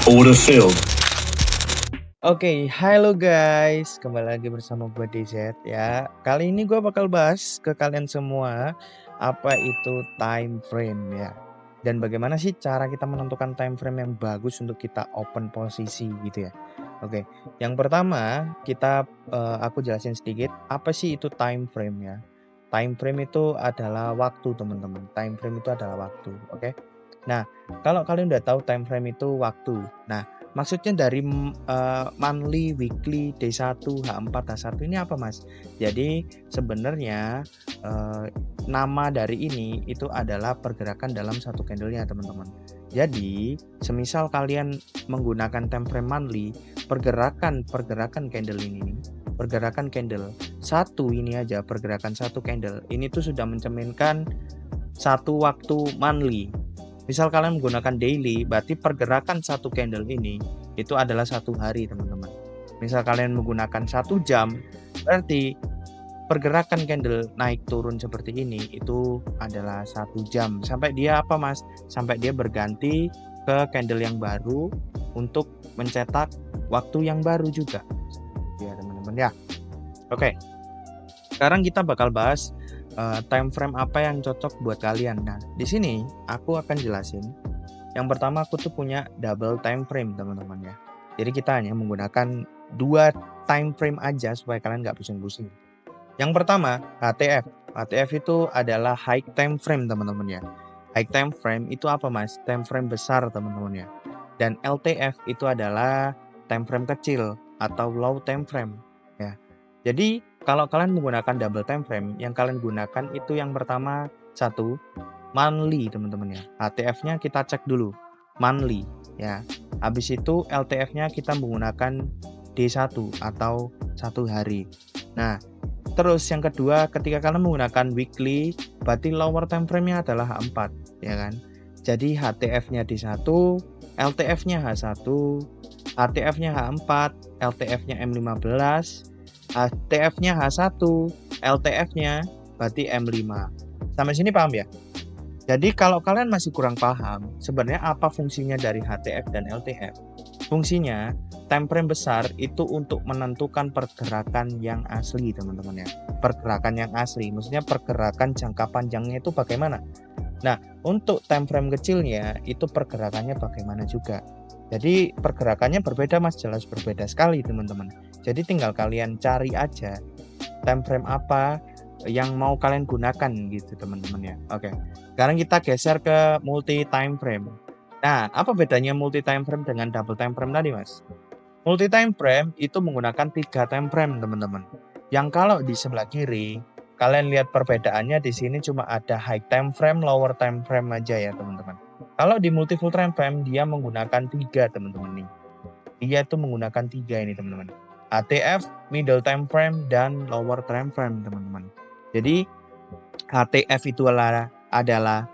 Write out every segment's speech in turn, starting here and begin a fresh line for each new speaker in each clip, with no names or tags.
Order filled.
Oke, halo guys, kembali lagi bersama gue DZ ya. Kali ini gue bakal bahas ke kalian semua apa itu time frame ya. Dan bagaimana sih cara kita menentukan time frame yang bagus untuk kita open posisi gitu ya. Oke, yang pertama aku jelasin sedikit apa sih itu time frame ya. Time frame itu adalah waktu teman-teman. Time frame itu adalah waktu, oke. Nah, kalau kalian udah tahu time frame itu waktu. Nah, maksudnya dari monthly, weekly, D1, H4, H1 ini apa, Mas? Jadi sebenarnya nama dari ini itu adalah pergerakan dalam satu candle-nya, teman-teman. Jadi, semisal kalian menggunakan time frame monthly, pergerakan candle ini nih, pergerakan candle satu ini aja, pergerakan satu candle ini tuh sudah mencerminkan satu waktu monthly. Misal kalian menggunakan daily, berarti pergerakan satu candle ini itu adalah satu hari, teman-teman. Misal kalian menggunakan 1 jam, berarti pergerakan candle naik turun seperti ini itu adalah 1 jam. Sampai dia apa, Mas? Sampai dia berganti ke candle yang baru untuk mencetak waktu yang baru juga. Ya, teman-teman ya. Oke. Sekarang kita bakal bahas time frame apa yang cocok buat kalian. Nah, di sini aku akan jelasin. Yang pertama aku tuh punya double time frame, teman-teman ya. Jadi kita hanya menggunakan 2 time frame aja supaya kalian nggak pusing-pusing. Yang pertama, HTF. HTF itu adalah high time frame, teman-teman ya. High time frame itu apa, Mas? Time frame besar, teman-teman ya. Dan LTF itu adalah time frame kecil atau low time frame ya. Jadi kalau kalian menggunakan double time frame, yang kalian gunakan itu yang pertama satu monthly, teman-teman ya. HTF-nya kita cek dulu monthly ya. Habis itu LTF-nya kita menggunakan D1 atau 1 hari. Nah, terus yang kedua ketika kalian menggunakan weekly, berarti lower time frame-nya adalah H4 ya kan. Jadi HTF-nya D1, LTF-nya H1, HTF-nya H4, LTF-nya M15, HTF-nya H1, LTF-nya berarti M5. Sampai sini paham ya? Jadi kalau kalian masih kurang paham, sebenarnya apa fungsinya dari HTF dan LTF? Fungsinya, time frame besar itu untuk menentukan pergerakan yang asli, teman-teman ya. Pergerakan yang asli, maksudnya pergerakan jangka panjangnya itu bagaimana? Nah, untuk time frame kecilnya itu pergerakannya bagaimana juga. Jadi pergerakannya berbeda, Mas, jelas berbeda sekali, teman-teman. Jadi tinggal kalian cari aja time frame apa yang mau kalian gunakan gitu, teman-teman ya. Oke. Sekarang kita geser ke multi time frame. Nah, apa bedanya multi time frame dengan double time frame tadi, Mas? Multi time frame itu menggunakan 3 time frame, teman-teman. Yang kalau di sebelah kiri, kalian lihat perbedaannya di sini cuma ada high time frame, lower time frame aja ya, teman-teman. Kalau di multiple time frame dia menggunakan 3, teman-teman nih. Dia tuh menggunakan 3 ini, teman-teman. HTF, middle time frame, dan lower time frame, teman-teman. Jadi HTF itu adalah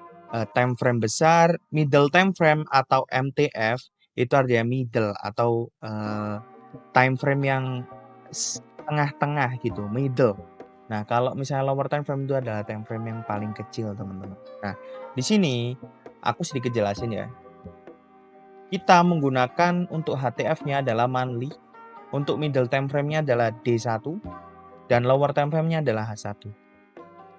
time frame besar, middle time frame atau MTF itu artinya middle atau time frame yang tengah-tengah gitu, middle. Nah, kalau misalnya lower time frame itu adalah time frame yang paling kecil, teman-teman. Nah, di sini aku sedikit jelasin ya. Kita menggunakan untuk HTF-nya adalah monthly, untuk middle time frame-nya adalah D1, dan lower time frame-nya adalah H1.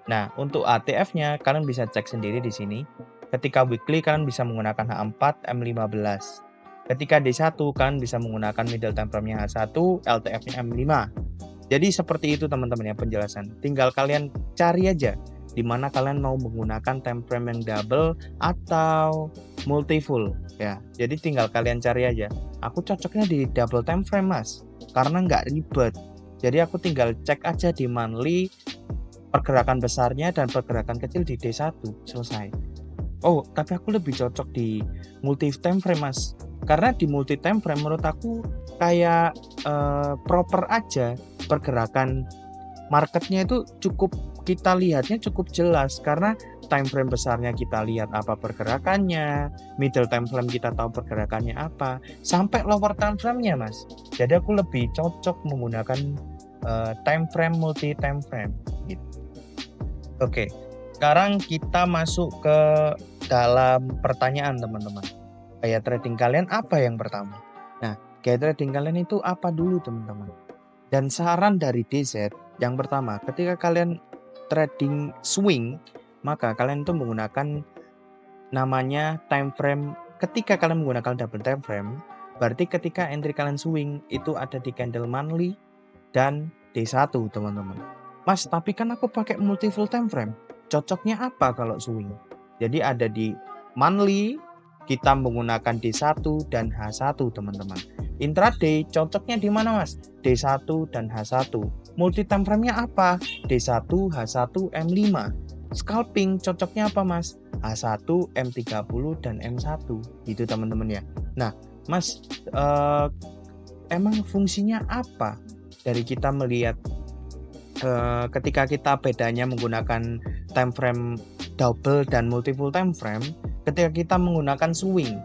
Nah, untuk HTF-nya kalian bisa cek sendiri di sini. Ketika weekly kalian bisa menggunakan H4, M15. Ketika D1 kalian bisa menggunakan middle time frame-nya H1, LTF-nya M5. Jadi seperti itu, teman-teman ya penjelasan. Tinggal kalian cari aja di mana kalian mau menggunakan time frame yang double atau multiple ya. Jadi tinggal kalian cari aja. Aku cocoknya di double time frame, Mas, karena nggak ribet. Jadi aku tinggal cek aja di monthly pergerakan besarnya dan pergerakan kecil di D1, selesai. Oh, tapi aku lebih cocok di multi time frame, Mas. Karena di multi time frame menurut aku kayak proper aja, pergerakan marketnya itu cukup, kita lihatnya cukup jelas karena time frame besarnya kita lihat apa pergerakannya, middle time frame kita tahu pergerakannya apa, sampai lower time frame-nya, Mas. Jadi aku lebih cocok menggunakan time frame multi time frame gitu. Oke, sekarang kita masuk ke dalam pertanyaan, teman-teman. gaya trading kalian apa yang pertama? Nah, gaya trading kalian itu apa dulu teman-teman? Dan saran dari DZ, yang pertama, ketika kalian trading swing, maka kalian itu menggunakan namanya time frame. Ketika kalian menggunakan double time frame, berarti ketika entry kalian swing itu ada di candle monthly dan D1 teman-teman. Mas, tapi kan aku pakai multiple time frame. Cocoknya apa kalau swing? Jadi ada di monthly, kita menggunakan D1 dan H1 teman-teman. Intraday cocoknya di mana Mas? D1 dan H1. Multi time frame-nya apa? D1, H1, M5. Scalping cocoknya apa Mas? H1, M30 dan M1. Gitu teman-teman ya. Nah, Mas, emang fungsinya apa dari kita melihat ketika kita bedanya menggunakan time frame double dan multiple time frame, ketika kita menggunakan swing,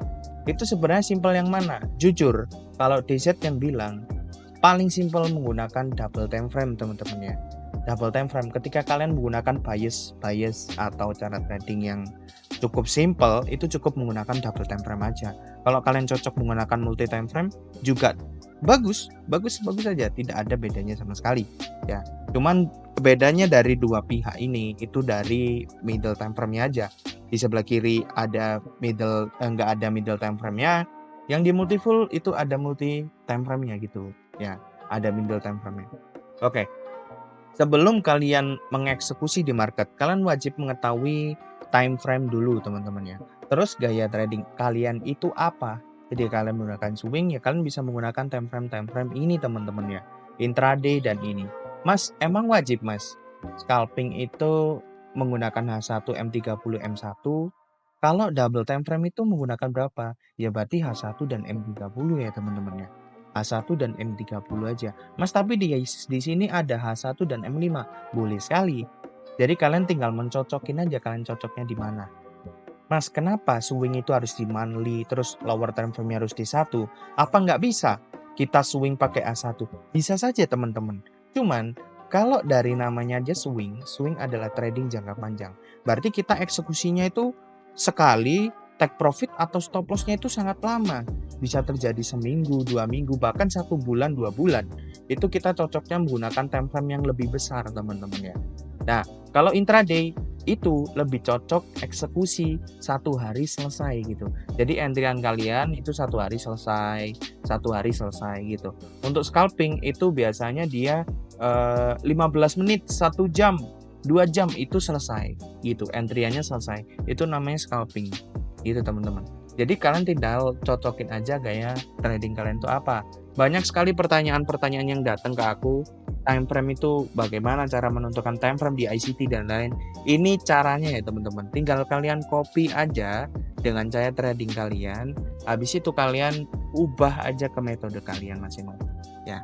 itu sebenarnya simpel yang mana? Jujur, kalau DZ yang bilang paling simpel menggunakan double time frame teman-teman ya. Double time frame ketika kalian menggunakan bias atau cara trading yang cukup simple, itu cukup menggunakan double time frame aja. Kalau kalian cocok menggunakan multi time frame juga bagus saja, tidak ada bedanya sama sekali ya. Cuman bedanya dari dua pihak ini itu dari middle time frame-nya aja. Di sebelah kiri ada nggak ada middle time frame-nya, yang di multiple itu ada multi time frame-nya gitu ya, ada middle time frame-nya. Oke, sebelum kalian mengeksekusi di market, kalian wajib mengetahui time frame dulu teman-teman ya. Terus gaya trading kalian itu apa? Jadi kalian menggunakan swing ya, kalian bisa menggunakan time frame ini teman-teman ya, intraday dan ini. Mas, emang wajib Mas scalping itu menggunakan H1, M30, M1? Kalau double time frame itu menggunakan berapa? Ya berarti H1 dan M30 ya teman-teman ya. H1 dan M30 aja. Mas, tapi di sini ada H1 dan M5. Boleh sekali. Jadi kalian tinggal mencocokin aja kalian cocoknya di mana. Mas, kenapa swing itu harus di monthly, terus lower time frame-nya harus di 1? Apa nggak bisa kita swing pakai A1? Bisa saja teman-teman. Cuman, kalau dari namanya aja swing adalah trading jangka panjang. Berarti kita eksekusinya itu sekali, take profit atau stop loss-nya itu sangat lama. Bisa terjadi seminggu, 2 minggu, bahkan 1 bulan, 2 bulan. Itu kita cocoknya menggunakan time frame yang lebih besar teman-teman ya. Nah, kalau intraday itu lebih cocok eksekusi 1 hari selesai gitu. Jadi entrian kalian itu 1 hari selesai, 1 hari selesai gitu. Untuk scalping itu biasanya dia 15 menit, 1 jam, 2 jam itu selesai gitu. Entriannya selesai. Itu namanya scalping. Gitu teman-teman. Jadi kalian tinggal cocokin aja gaya trading kalian itu apa. Banyak sekali pertanyaan-pertanyaan yang datang ke aku. Time frame itu bagaimana cara menentukan time frame di ICT dan lain. Ini caranya ya teman-teman. Tinggal kalian copy aja dengan cara trading kalian. Habis itu kalian ubah aja ke metode kalian masing-masing. Ya.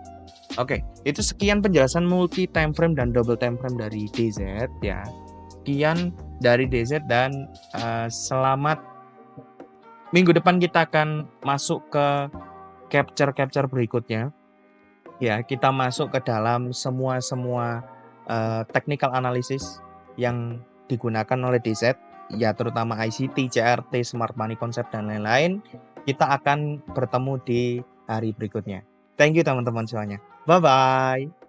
Oke, itu sekian penjelasan multi time frame dan double time frame dari DZ ya. Sekian dari DZ dan selamat minggu depan kita akan masuk ke capture berikutnya. Ya, kita masuk ke dalam semua technical analysis yang digunakan oleh DZ, ya terutama ICT, CRT, Smart Money Concept dan lain-lain. Kita akan bertemu di hari berikutnya. Thank you teman-teman semuanya. Bye bye.